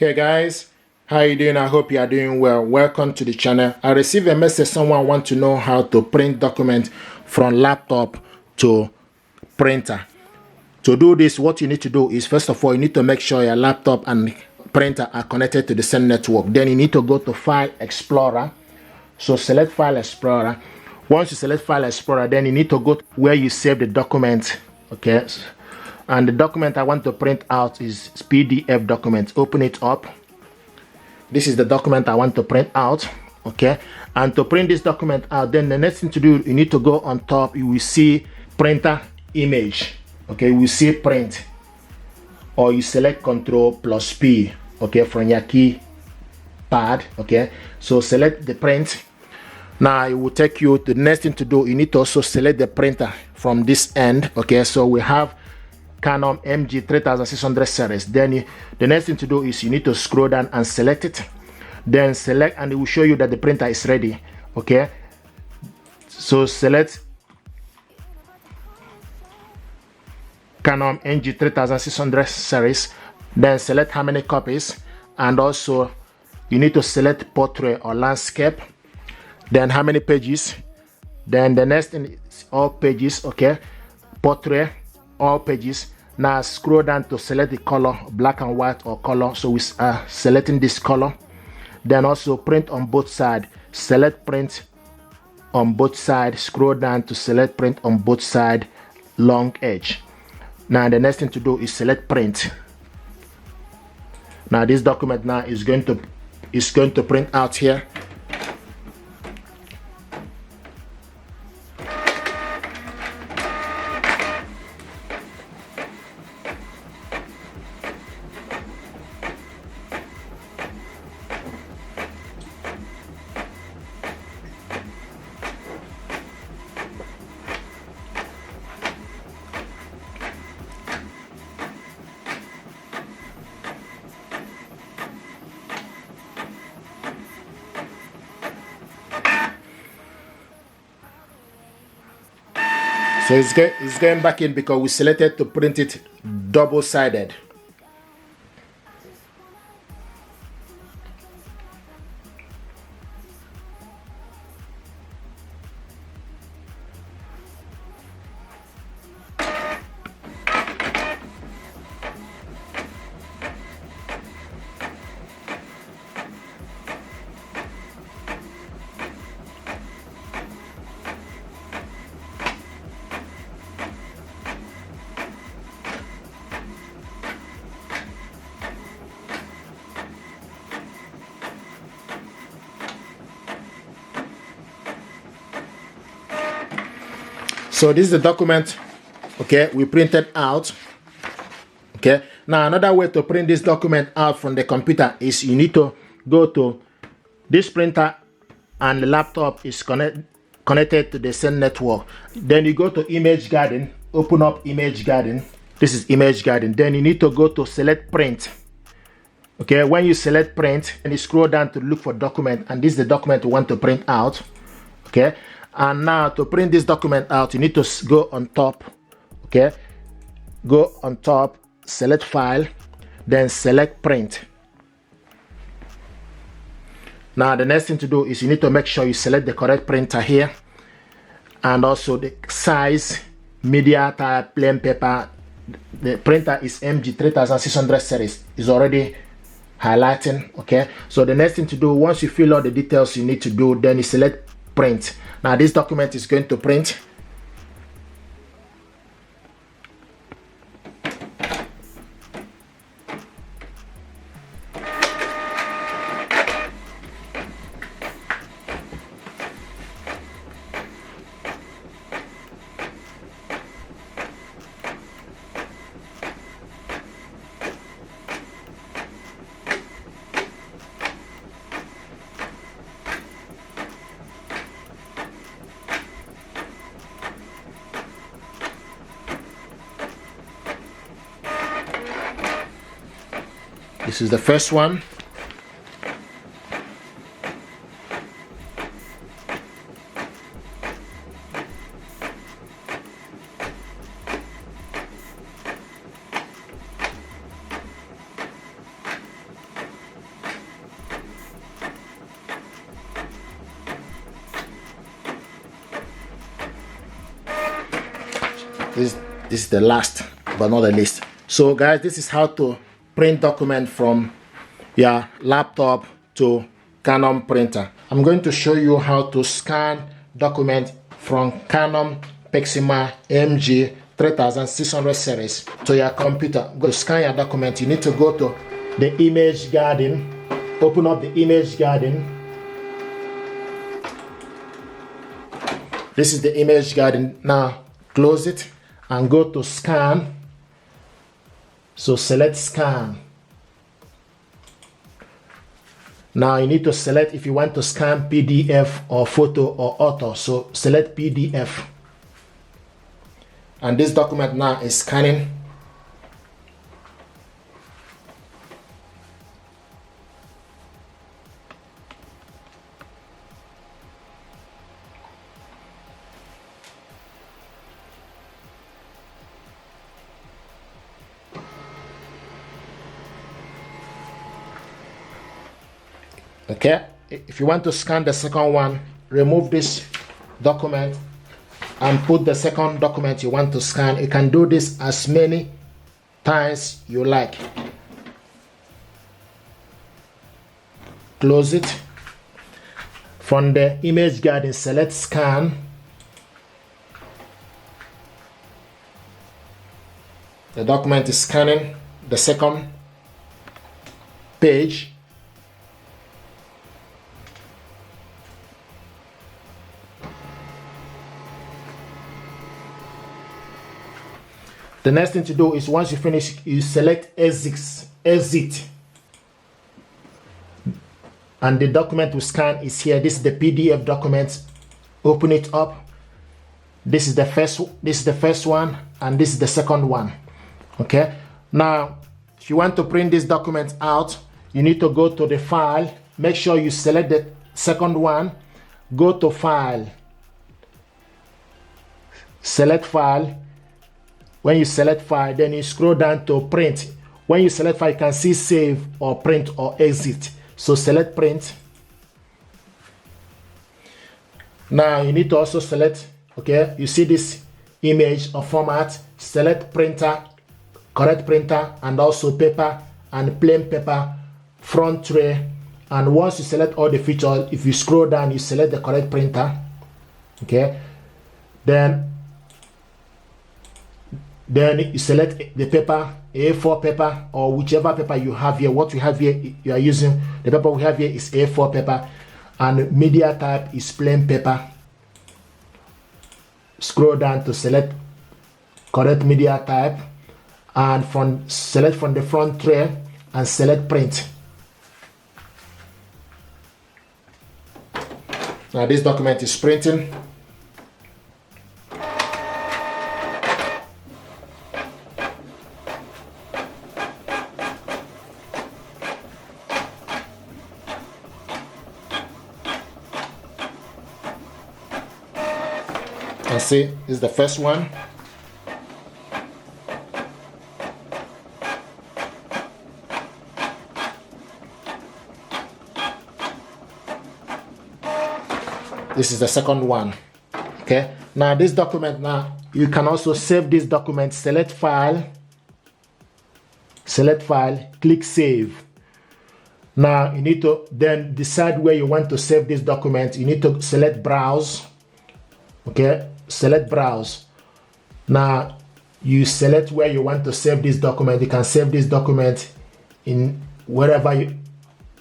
Hey guys, how you doing? I hope you are doing well. Welcome to the channel. I received a message someone want to know how to print document from laptop to printer. To do this, what you need to do is, first of all, you need to make sure your laptop and printer are connected to the same network. Then you need to go to File Explorer. So select File Explorer. Once you select File Explorer, then you need to go where you save the document. Okay, and the document I want to print out is PDF document. Open it up. This is the document I want to print out. Okay, and to print this document out, then the next thing to do, you need to go on top. You will see printer image. Okay, you will see print, or you select Ctrl+P. Okay, from your keypad. Okay, so select the print. Now it will take you to the next thing to do. You need to also select the printer from this end. Okay, so we have Canon MG3600 series. Then the next thing to do is you need to scroll down and select it. Then select, and it will show you that the printer is ready. Okay, so select Canon MG3600 series. Then select how many copies, and also you need to select portrait or landscape. Then how many pages. Then the next thing is all pages. Okay, portrait, all pages. Now scroll down to select the color, black and white or color. So we are selecting this color. Then also print on both sides. Select print on both sides. Scroll down to select print on both sides, long edge. Now the next thing to do is select print. Now this document now is going to print out here. So it's going back in because we selected to print it double-sided. So this is the document, okay, we printed out. Okay, now another way to print this document out from the computer is you need to go to this printer, and the laptop is connected to the same network. Then you go to Image Garden, open up Image Garden. This is Image Garden. Then you need to go to select print. Okay, when you select print, and you scroll down to look for document, and this is the document you want to print out. Okay, and now to print this document out, you need to go on top. Okay, go on top, select file, then select print. Now the next thing to do is you need to make sure you select the correct printer here, and also the size, media type, plain paper. The printer is MG3600 series. Is already highlighting. Okay, so the next thing to do, once you fill all the details you need to do, then you select print. Now this document is going to print. This is the first one. this is the last but not the least. So guys, this is how to print document from your laptop to Canon printer. I'm going to show you how to scan document from Canon PIXMA MG 3600 series to your computer. Go to scan your document. You need to go to the image garden, open up the image garden. This is the image garden. Now close it and go to scan. So select scan. Now you need to select if you want to scan PDF or photo or auto. So select PDF. And this document now is scanning. Okay, if you want to scan the second one, remove this document and put the second document you want to scan. You can do this as many times you like. Close it. From the image garden, select scan. The document is scanning the second page. The next thing to do is once you finish, you select exit. And the document to scan is here. This is the PDF document. Open it up. This is the first one, and this is the second one. Okay. Now, if you want to print this document out, you need to go to the file. Make sure you select the second one. Go to file. Select file. When you select file, then you scroll down to print. When you select file, you can see save or print or exit. So select print. Now you need to also select, okay, you see this image or format, select printer, correct printer, and also paper and plain paper, front tray. And once you select all the features, if you scroll down, you select the correct printer, okay, then you select the paper, A4 paper, or whichever paper you have here. What we have here, you are using, the paper we have here is A4 paper, and media type is plain paper. Scroll down to select correct media type, and select from the front tray and select print. Now this document is printing. And see, this is the first one. This is the second one. Okay. Now this document, now you can also save this document. Select file, click save. Now you need to then decide where you want to save this document. You need to select browse. Okay, select browse. Now you select where you want to save this document. You can save this document in wherever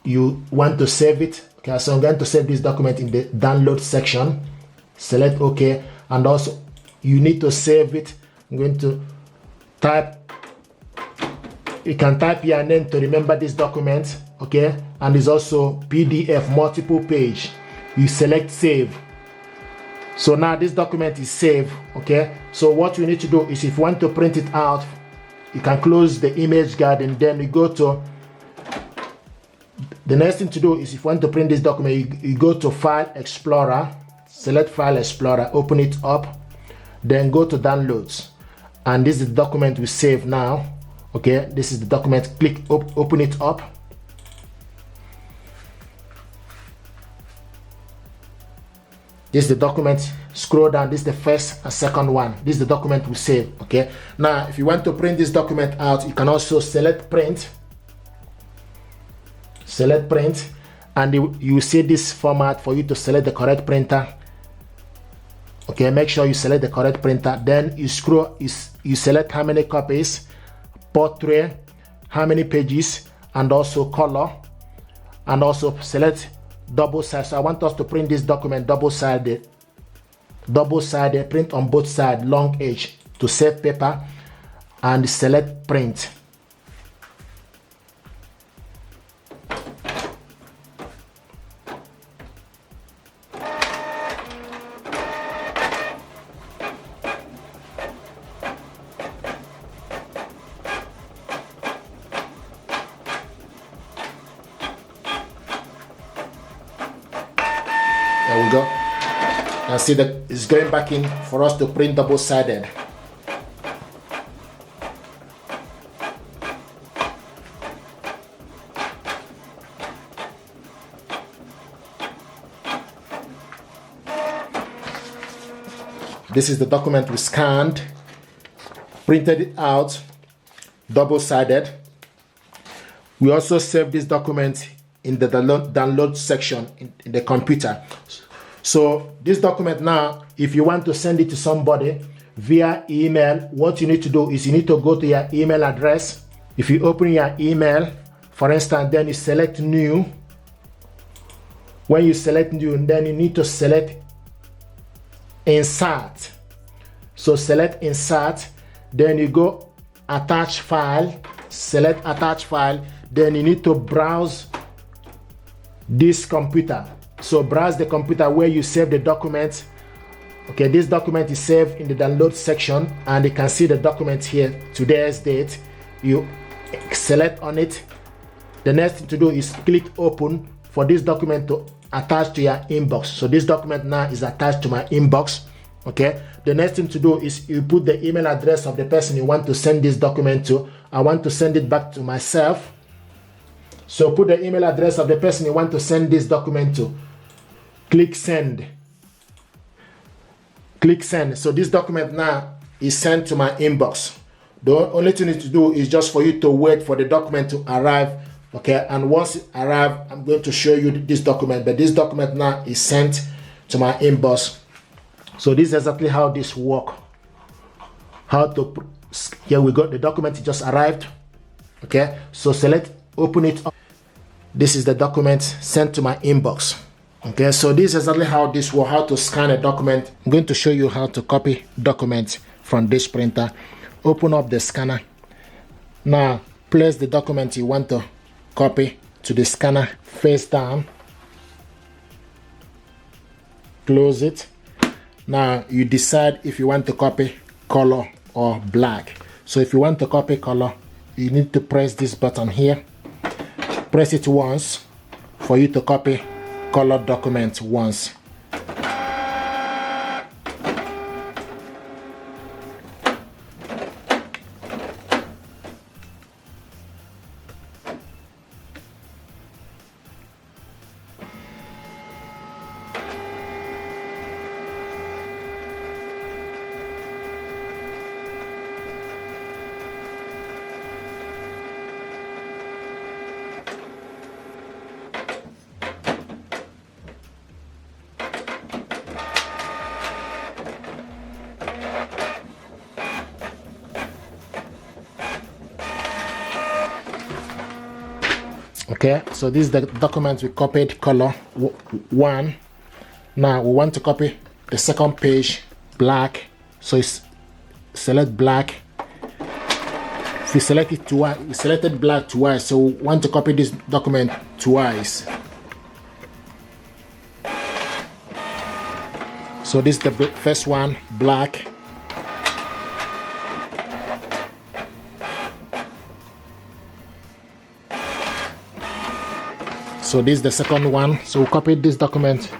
you want to save it. Okay, so I'm going to save this document in the download section. Select OK, and also you need to save it. I'm going to type, you can type your name to remember this document. Okay, and it's also PDF multiple page. You select save. So now this document is saved. Okay, so what you need to do is if you want to print it out, you can close the image garden. Then you go to the next thing to do is if you want to print this document, you go to File Explorer, select File Explorer, open it up, then go to Downloads, and this is the document we save now. Okay, this is the document. Click open it up. This is the document. Scroll down. This is the first and second one. This is the document we save. Okay. Now, if you want to print this document out, you can also select print. Select print, and you see this format for you to select the correct printer. Okay, make sure you select the correct printer. Then you scroll. You select how many copies, portrait, how many pages, and also color, and also select double side. So I want us to print this document double-sided, print on both sides, long edge, to save paper, and select print. There we go. And see that it's going back in for us to print double-sided. This is the document we scanned, printed it out, double-sided. We also save this document in the download section in the computer. So this document now, if you want to send it to somebody via email, what you need to do is you need to go to your email address. If you open your email, for instance, then you select new. When you select new, then you need to select insert. So select insert, then you go attach file, select attach file, then you need to browse this computer. So browse the computer where you save the document. Okay, this document is saved in the download section, and you can see the document here, today's date. You select on it. The next thing to do is click open for this document to attach to your inbox. So this document now is attached to my inbox. Okay, the next thing to do is you put the email address of the person you want to send this document to. I want to send it back to myself. So put the email address of the person you want to send this document to. Click send. Click send. So this document now is sent to my inbox. The only thing you need to do is just for you to wait for the document to arrive. Okay, and once it arrives, I'm going to show you this document. But this document now is sent to my inbox. So this is exactly how this works. Here we go. The document just arrived. Okay, so select, open it up. This is the document sent to my inbox. Okay, so this is exactly how this works, how to scan a document. I'm going to show you how to copy documents from this printer. Open up the scanner. Now, place the document you want to copy to the scanner face down. Close it. Now, you decide if you want to copy color or black. So if you want to copy color, you need to press this button here. Press it once for you to copy color document once. Okay, so this is the document we copied, color 1. Now we want to copy the second page, black. So it's select black. If we select it twice, we selected black twice, so we want to copy this document twice. So this is the first one, black. So this is the second one. So we copied this document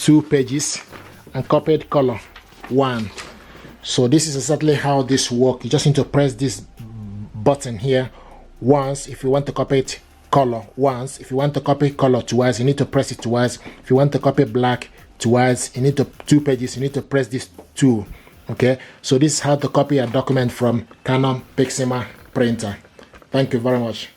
2 pages and copied color 1. So this is exactly how this works. You just need to press this button here once if you want to copy it color once. If you want to copy color twice, you need to press it twice. If you want to copy black twice, you need to 2 pages, you need to press this 2. Okay, so this is how to copy a document from Canon PIXMA printer. Thank you very much.